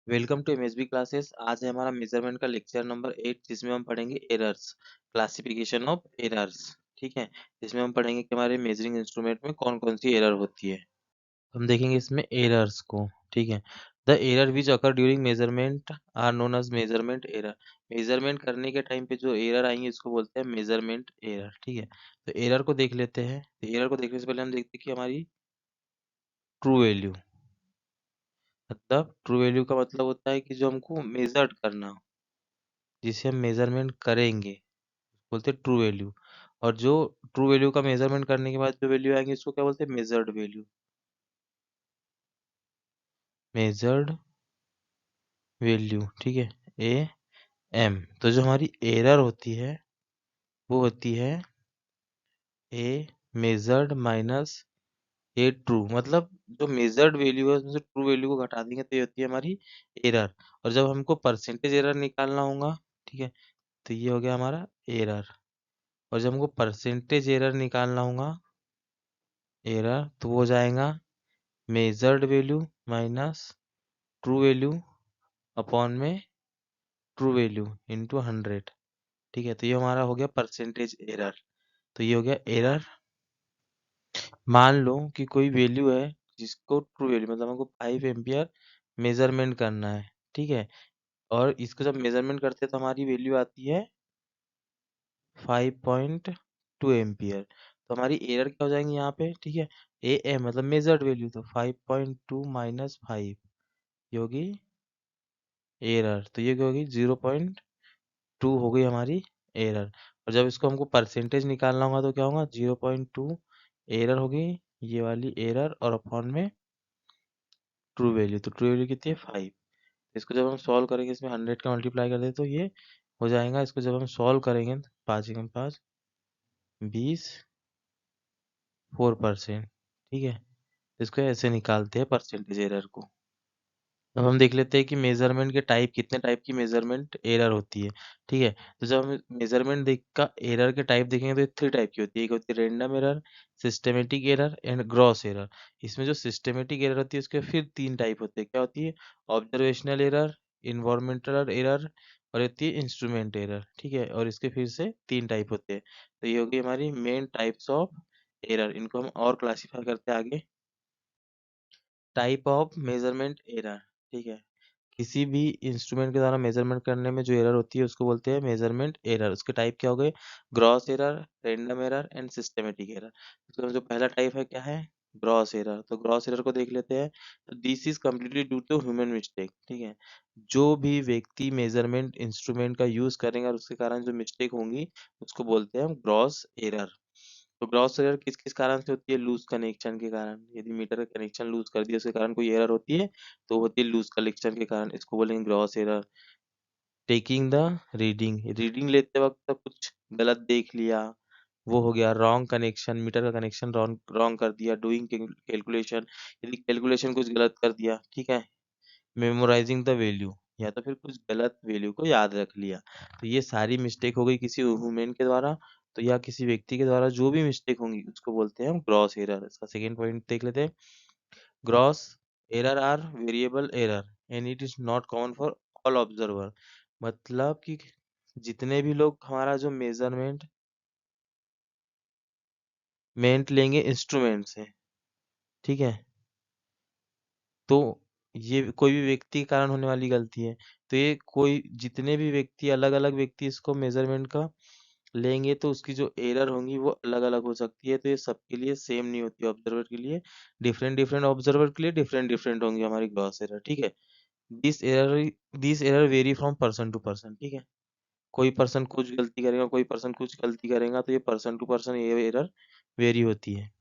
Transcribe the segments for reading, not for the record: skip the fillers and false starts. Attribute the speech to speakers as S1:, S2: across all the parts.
S1: Welcome to MSB classes. आज है हमारा मेजरमेंट का लेक्चर नंबर 8 जिसमें हम पढ़ेंगे एरर्स, क्लासिफिकेशन ऑफ एरर्स। ठीक है, जिसमें हम पढ़ेंगे कि हमारे मेजरिंग इंस्ट्रूमेंट में कौन कौन सी एरर होती है। हम देखेंगे इसमें एरर्स को। ठीक है, the error which occur during measurement are known as measurement error. Measurement करने के टाइम पे जो एरर आएंगे इसको बोलते हैं मेजरमेंट एरर। ठीक है, तो एरर को देख लेते हैं। तो एरर को देखने से पहले हम देखते हैं कि हमारी ट्रू वैल्यू, मतलब ट्रू वैल्यू का मतलब होता है कि जो हमको मेजर्ड करना हो, जिसे हम मेजरमेंट करेंगे बोलते हैं ट्रू वैल्यू। और जो ट्रू वैल्यू का मेजरमेंट करने के बाद जो वैल्यू आएंगे इसको क्या बोलते हैं, मेजर्ड वैल्यू। मेजर्ड वैल्यू, ठीक है, ए एम। तो जो हमारी एरर होती है वो होती है ए मेजर्ड माइनस ए ट्रू। मतलब जो मेजर्ड वैल्यू है उसमें से ट्रू वैल्यू को घटा देंगे तो ये होती है हमारी एरर। और जब हमको परसेंटेज एरर निकालना होगा, ठीक है, तो ये हो गया हमारा एरर। और जब हमको परसेंटेज एरर निकालना होगा एरर, तो वो हो जाएगा measured value minus true value upon में ट्रू वैल्यू इंटू 100। ठीक है, तो ये हमारा हो गया परसेंटेज एरर। तो ये हो गया एरर। मान लो कि कोई वैल्यू है जिसको ट्रू वैल्यू मतलब हमको 5 एम्पियर मेजरमेंट करना है। ठीक है, और इसको जब मेजरमेंट करते हैं तो हमारी वैल्यू आती है 5.2 एम्पियर। तो हमारी एरर क्या हो जाएंगी यहाँ पे, ठीक है, ए एम मतलब मेजर्ड वैल्यू, तो 5.2 माइनस 5 ये होगी एरर। तो ये क्या होगी 0.2 हो गई हमारी एरर। और जब इसको हमको परसेंटेज निकालना होगा तो क्या होगा 0.2 एरर होगी, ये वाली एरर, और अपॉन में ट्रू वैल्यू। तो ट्रू वैल्यू कितनी है 5। इसको जब हम सॉल्व करेंगे इसमें 100 का मल्टीप्लाई कर दे तो ये हो जाएगा। इसको जब हम सॉल्व करेंगे तो 5 × 5 20 4%। ठीक है, इसको ऐसे निकालते हैं परसेंटेज एरर को। अब हम देख लेते हैं कि मेजरमेंट के टाइप, कितने टाइप की मेजरमेंट एरर होती है। ठीक है, तो जब हम मेजरमेंट देख का एरर के टाइप देखेंगे तो ये 3 टाइप की होती है। एक होती है random error, systematic error and gross error. इसमें जो सिस्टेमेटिक एरर होती है उसके फिर 3 टाइप होते हैं। क्या होती है, ऑब्जर्वेशनल एरर, इन्वायरमेंटल एरर और होती है इंस्ट्रूमेंट एरर। ठीक है, और इसके फिर से 3 टाइप होते हैं। तो ये होगी हमारी मेन टाइप्स ऑफ एरर। इनको हम और क्लासीफाई करते हैं आगे। Type of measurement error. ठीक है, किसी भी इंस्ट्रूमेंट के द्वारा मेजरमेंट करने में जो एरर होती है उसको बोलते हैं मेजरमेंट एरर। उसके टाइप क्या हो गए, gross error, random error and systematic error. तो जो पहला टाइप है क्या है, ग्रॉस एरर। तो ग्रॉस एरर को देख लेते हैं। तो this is completely due to human mistake. ठीक है, जो भी व्यक्ति मेजरमेंट इंस्ट्रूमेंट का यूज करेंगे और उसके कारण जो मिस्टेक होंगी उसको बोलते हैं हम ग्रॉस एरर। तो ग्रॉस एरर किस किस कारण से होती है, लूज कनेक्शन के कारण। यदि मीटर का कनेक्शन लूज कर दिया उसके कारण कोई एरर होती है तो होती है लूज कनेक्शन के कारण, इसको बोलेंगे gross error. Taking the reading, reading लेते वक्त कुछ गलत देख लिया, वो हो गया रॉन्ग कनेक्शन, मीटर का कनेक्शन रॉन्ग रॉन्ग कर दिया। डूइंग कैलकुलेशन, यदि कैलकुलेशन कुछ गलत कर दिया। ठीक है, मेमोराइजिंग द वैल्यू, या तो फिर कुछ गलत वैल्यू को याद रख लिया। तो ये सारी मिस्टेक हो गई किसी ह्यूमन के द्वारा, तो या किसी व्यक्ति के द्वारा जो भी मिस्टेक होंगी उसको बोलते हैं हम ग्रॉस एरर। इसका सेकेंड पॉइंट देख लेते हैं। Gross error are variable error and it is not common for all observer. मतलब कि जितने भी लोग हमारा जो मेजरमेंट लेंगे इंस्ट्रूमेंट से, ठीक है, तो ये कोई भी व्यक्ति के कारण होने वाली गलती है। तो ये कोई जितने भी व्यक्ति अलग अलग व्यक्ति इसको मेजरमेंट का लेंगे तो उसकी जो एरर होंगी वो अलग अलग हो सकती है। तो ये सबके लिए सेम नहीं होती, ऑब्जर्वर के लिए डिफरेंट डिफरेंट, ऑब्जर्वर के लिए डिफरेंट डिफरेंट होंगी हमारी ग्रॉस एरर। ठीक है, this error this error vary from person to person. ठीक है, कोई पर्सन कुछ गलती करेगा, कोई पर्सन कुछ गलती करेगा, तो ये पर्सन टू पर्सन ये एरर वेरी होती है।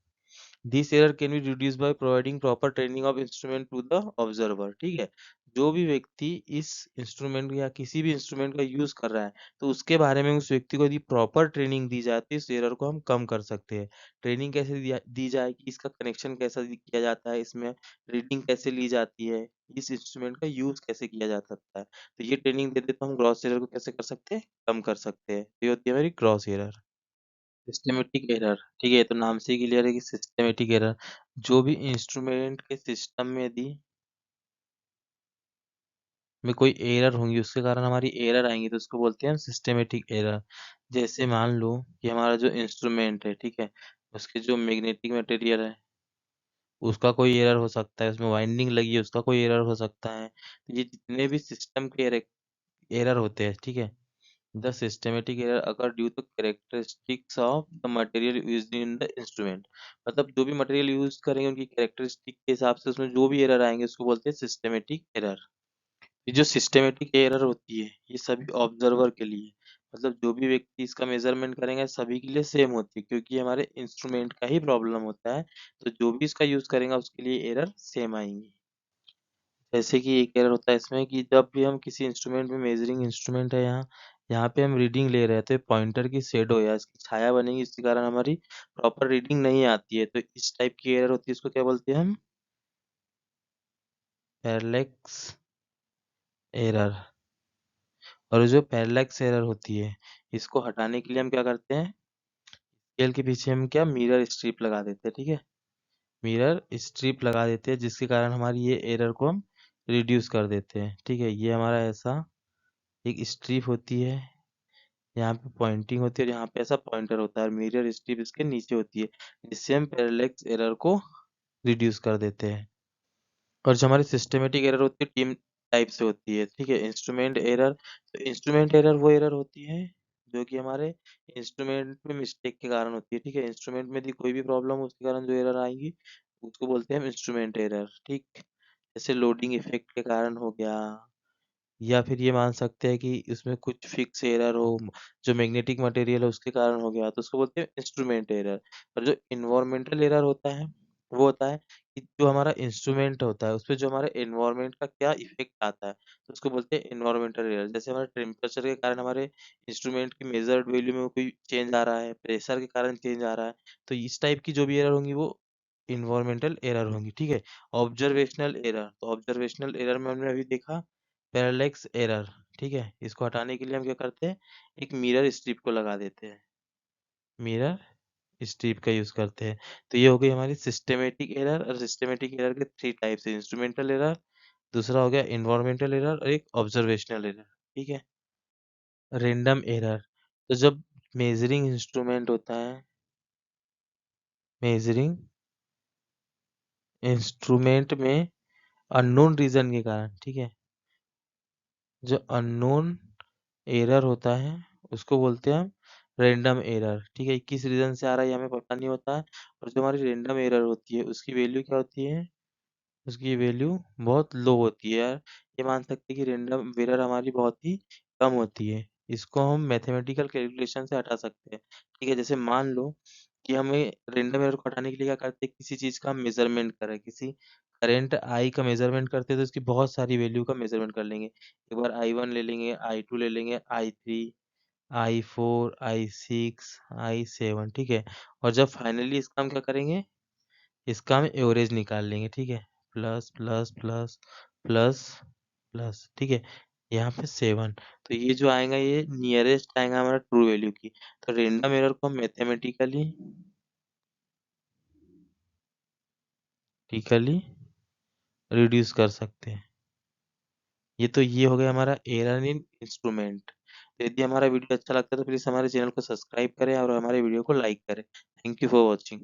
S1: This error can be reduce by providing proper training of instrument to the observer. ठीक है, जो भी व्यक्ति इस इंस्ट्रूमेंट या किसी भी इंस्ट्रूमेंट का यूज कर रहा है तो उसके बारे में उस व्यक्ति को यदि प्रॉपर ट्रेनिंग दी जाती है इस एरर को हम कम कर सकते हैं। ट्रेनिंग कैसे दी जाए कि इसका कनेक्शन कैसा किया जाता है, इसमें रीडिंग कैसे ली जाती है, इस इंस्ट्रूमेंट का यूज कैसे किया जा सकता है। तो ये ट्रेनिंग दे दे तो हम ग्रॉस एरर को कैसे कर सकते हैं, कम कर सकते हैं। ये होती है हमारी ग्रॉस एरर। सिस्टेमेटिक एरर, ठीक है, तो नाम से ही क्लियर है कि सिस्टेमेटिक एरर जो भी इंस्ट्रूमेंट के सिस्टम में यदि में कोई एरर होंगी, उसके कारण हमारी एरर आएंगी, तो उसको बोलते हैं हम सिस्टेमेटिक एरर। जैसे मान लो कि हमारा जो इंस्ट्रूमेंट है, ठीक है, उसके जो मैग्नेटिक मटेरियल है, उसका कोई एरर हो सकता है, उसमें वाइंडिंग लगी है, उसका कोई एरर हो सकता है। तो ये जितने भी सिस्टम के एरर होते हैं, ठीक है, द सिस्टेमेटिक एरर अगर due to characteristics of the material used in the instrument. मतलब जो भी मटेरियल यूज करेंगे उनकी कैरेक्टरिस्टिक के हिसाब से उसमें जो भी एरर आएंगे उसको बोलते हैं सिस्टेमेटिक एरर। ये जो सिस्टेमेटिक एरर होती है ये सभी ऑब्जर्वर के लिए, मतलब जो भी व्यक्ति इसका मेजरमेंट करेंगे सभी के लिए सेम होती है, क्योंकि हमारे इंस्ट्रूमेंट का ही प्रॉब्लम होता है, तो जो भी इसका यूज करेगा उसके लिए एरर सेम आएंगी। जैसे कि एक एरर होता है इसमें कि जब भी हम किसी इंस्ट्रूमेंट में, मेजरिंग इंस्ट्रूमेंट है यहाँ, यहाँ पे हम रीडिंग ले रहे हैं, तो पॉइंटर की शेडो या इसकी छाया बनेगी, इसके कारण हमारी प्रॉपर रीडिंग नहीं आती है, तो इस टाइप की एरर होती है, इसको क्या बोलते हैं हम? Parallax error. और जो पैरेलैक्स एरर होती है, इसको हटाने के लिए हम क्या करते हैं, स्केल के पीछे हम क्या मिरर स्ट्रिप लगा देते हैं, ठीक है, मिरर स्ट्रिप लगा देते हैं, जिसके कारण हमारी ये एरर को हम रिड्यूस कर देते हैं, ठीक है। ये हमारा ऐसा एक स्ट्रिप होती है, यहाँ पे पॉइंटिंग होती है और यहाँ पे ऐसा पॉइंटर होता है, और मिरर स्ट्रिप इसके नीचे होती है, जिससे हम पैरेलैक्स एरर को रिड्यूस कर देते हैं। और जो हमारी सिस्टेमेटिक एरर होती है तीन टाइप से होती है, ठीक है। इंस्ट्रूमेंट एरर, तो इंस्ट्रूमेंट एरर वो एरर होती है जो कि हमारे इंस्ट्रूमेंट में मिस्टेक के कारण होती है, ठीक है। इंस्ट्रूमेंट में यदि कोई भी प्रॉब्लम हो उसके कारण जो एरर आएंगी उसको बोलते हैं हम इंस्ट्रूमेंट एरर, ठीक। जैसे लोडिंग इफेक्ट के कारण हो गया, या फिर ये मान सकते हैं कि उसमें कुछ फिक्स एरर हो, जो मैग्नेटिक मटेरियल है उसके कारण हो गया, तो उसको बोलते हैं इंस्ट्रूमेंट एरर। और जो इन्वायरमेंटल एरर होता है वो होता है कि जो हमारा इंस्ट्रूमेंट होता है उस पे जो हमारे एनवायरनमेंट का क्या इफेक्ट आता है, तो उसको बोलते हैं एनवायरमेंटल एरर। जैसे हमारे टेम्परेचर के कारण हमारे इंस्ट्रूमेंट की मेजर्ड वैल्यू में कोई चेंज आ रहा है, प्रेशर के कारण चेंज आ रहा है, तो इस टाइप की जो भी एरर होंगी वो इन्वायरमेंटल एरर होंगी, ठीक है। ऑब्जर्वेशनल एरर, तो ऑब्जर्वेशनल एरर में हमने अभी देखा पैरेलैक्स एरर, ठीक है। इसको हटाने के लिए हम क्या करते हैं, एक मिरर स्ट्रिप को लगा देते हैं, मिरर स्ट्रिप का यूज करते हैं। तो ये हो गई हमारी सिस्टेमेटिक एरर, और सिस्टेमेटिक एरर के थ्री टाइप्स है, इंस्ट्रूमेंटल एरर, दूसरा हो गया इन्वायरमेंटल एरर, और एक ऑब्जर्वेशनल एरर, ठीक है। रेंडम एरर, तो जब मेजरिंग इंस्ट्रूमेंट होता है, मेजरिंग इंस्ट्रूमेंट में अननोन रीजन के कारण, ठीक है, जो अननोन एरर होता है उसको बोलते हैं हम रैंडम एरर, ठीक है। किस रीजन से आ रहा है ये हमें पता नहीं होता है, और जो हमारी रैंडम एरर होती है उसकी वैल्यू क्या होती है, उसकी वैल्यू बहुत लो होती है यार। ये मान सकते हैं कि रैंडम एरर हमारी बहुत ही कम होती है, इसको हम मैथमेटिकल कैलकुलेशन से हटा सकते हैं, ठीक है। जैसे मान लो कि हमें रैंडम एरर को हटाने के लिए क्या करते हैं, किसी चीज का हम मेजरमेंट करें, किसी करंट आई का मेजरमेंट करते हैं, तो इसकी बहुत सारी वैल्यू का मेजरमेंट कर लेंगे। एक बार आई 1 ले लेंगे, आई 2 ले लेंगे, आई 3, आई 4, आई 6, आई 7, ठीक है। और जब फाइनली इसका हम क्या करेंगे, इसका हम एवरेज निकाल लेंगे, ठीक है। Plus plus plus plus plus, ठीक है, यहाँ पे 7, तो ये जो आएगा ये नियरेस्ट आएगा हमारा ट्रू वैल्यू की। तो रेंडम एरर को हम मैथमेटिकली टिकली रिड्यूस कर सकते हैं। ये हो गया हमारा एरर इन इंस्ट्रूमेंट। तो यदि हमारा वीडियो अच्छा लगता है तो प्लीज़ हमारे चैनल को सब्सक्राइब करें और हमारे वीडियो को लाइक करें। Thank you for watching.